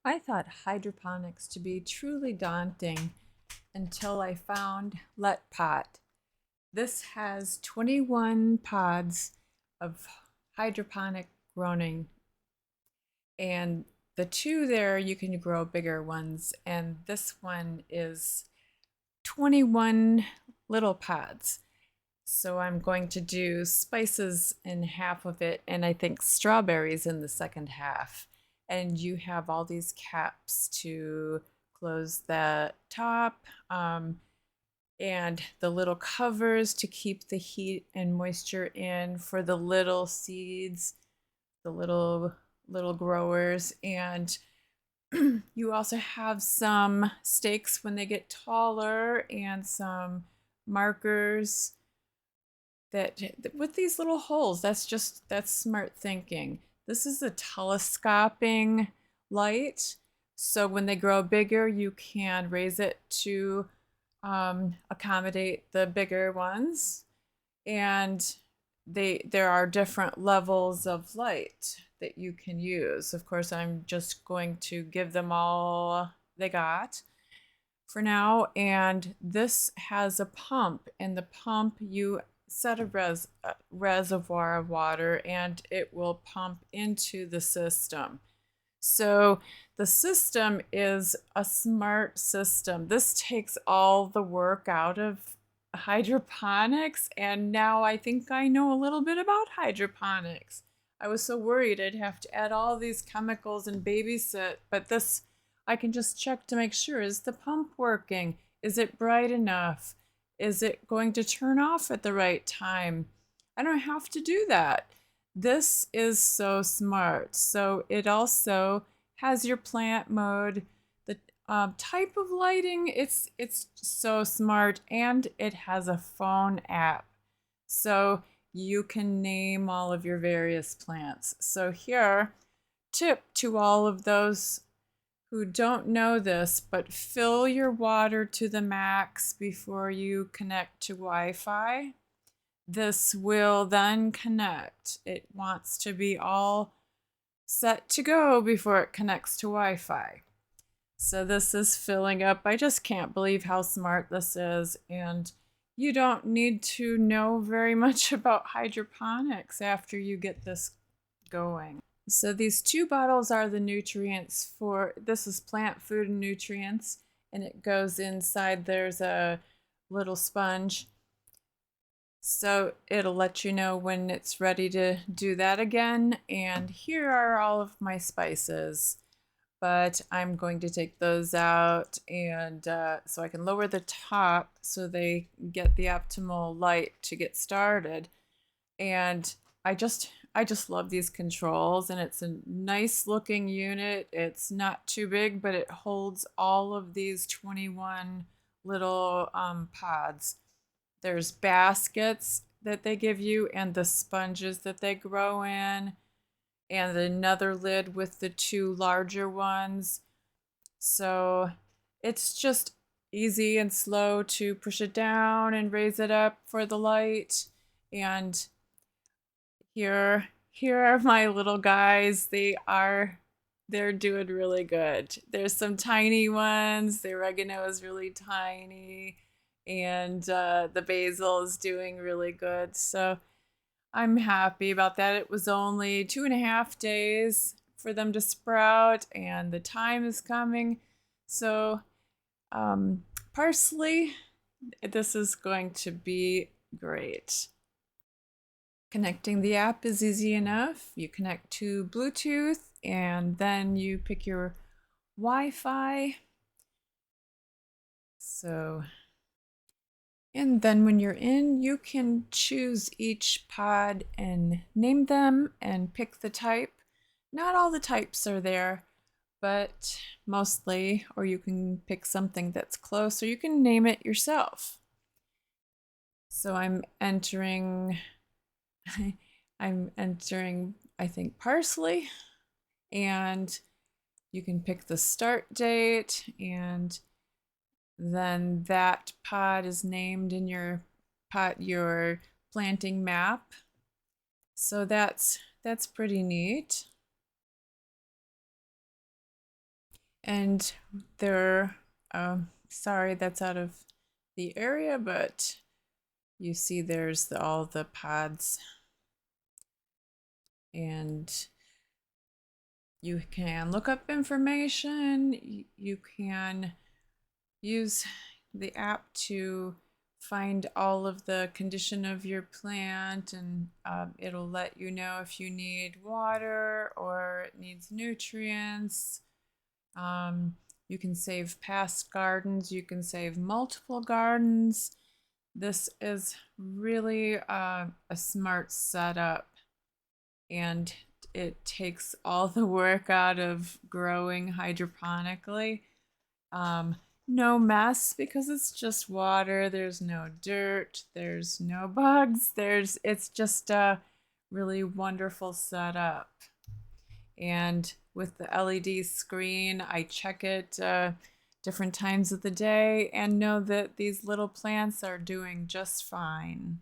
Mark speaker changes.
Speaker 1: I thought hydroponics to be truly daunting until I found LetPot. This has 21 pods of hydroponic growing, and the two there you can grow bigger ones, and this one is 21 little pods. So I'm going to do spices in half of it, and I think strawberries in the second half. And you have all these caps to close the top, and the little covers to keep the heat and moisture in for the little seeds, the little growers. And you also have some stakes when they get taller and some markers that with these little holes. That's smart thinking. This is a telescoping light, so when they grow bigger you can raise it to accommodate the bigger ones. And there are different levels of light that you can use. Of course, I'm just going to give them all they got for now. And this has a pump, and the pump, you set a reservoir of water and it will pump into the system. So the system is a smart system. This takes all the work out of hydroponics, and now I think I know a little bit about hydroponics. I was so worried I'd have to add all these chemicals and babysit, but this I can just check to make sure. Is the pump working? Is it bright enough? Is it going to turn off at the right time? I don't have to do that. This is so smart. So it also has your plant mode, the type of lighting. It's so smart, and it has a phone app, so you can name all of your various plants. So here, tip to all of those who don't know this, but fill your water to the max before you connect to Wi-Fi. This will then connect. It wants to be all set to go before it connects to Wi-Fi. So this is filling up. I just can't believe how smart this is. And you don't need to know very much about hydroponics after you get this going. So these two bottles are the nutrients for, this is plant food and nutrients, and it goes inside. There's a little sponge, so it'll let you know when it's ready to do that again. And here are all of my spices, but I'm going to take those out, and so I can lower the top so they get the optimal light to get started. And I just love these controls, and it's a nice looking unit. It's not too big, but it holds all of these 21 little pods. There's baskets that they give you, and the sponges that they grow in, and another lid with the two larger ones. So it's just easy and slow to push it down and raise it up for the light. And here are my little guys. They're doing really good. There's some tiny ones. The oregano is really tiny, and the basil is doing really good. So I'm happy about that. It was only 2.5 days for them to sprout, and the time is coming. So parsley, this is going to be great. Connecting the app is easy enough. You connect to Bluetooth, and then you pick your Wi-Fi. So, and then when you're in, you can choose each pod and name them and pick the type. Not all the types are there, but mostly, or you can pick something that's close, or you can name it yourself. So I'm entering I think, parsley, and you can pick the start date, and then that pod is named in your planting map. So that's pretty neat. And they're, sorry, that's out of the area, but you see there's all the pods, and you can look up information. You can use the app to find all of the condition of your plant, and it'll let you know if you need water or it needs nutrients. You can save past gardens, you can save multiple gardens. This is really a smart setup, and it takes all the work out of growing hydroponically. No mess because it's just water. There's no dirt. There's no bugs. It's just a really wonderful setup. And with the LED screen, I check it different times of the day and know that these little plants are doing just fine.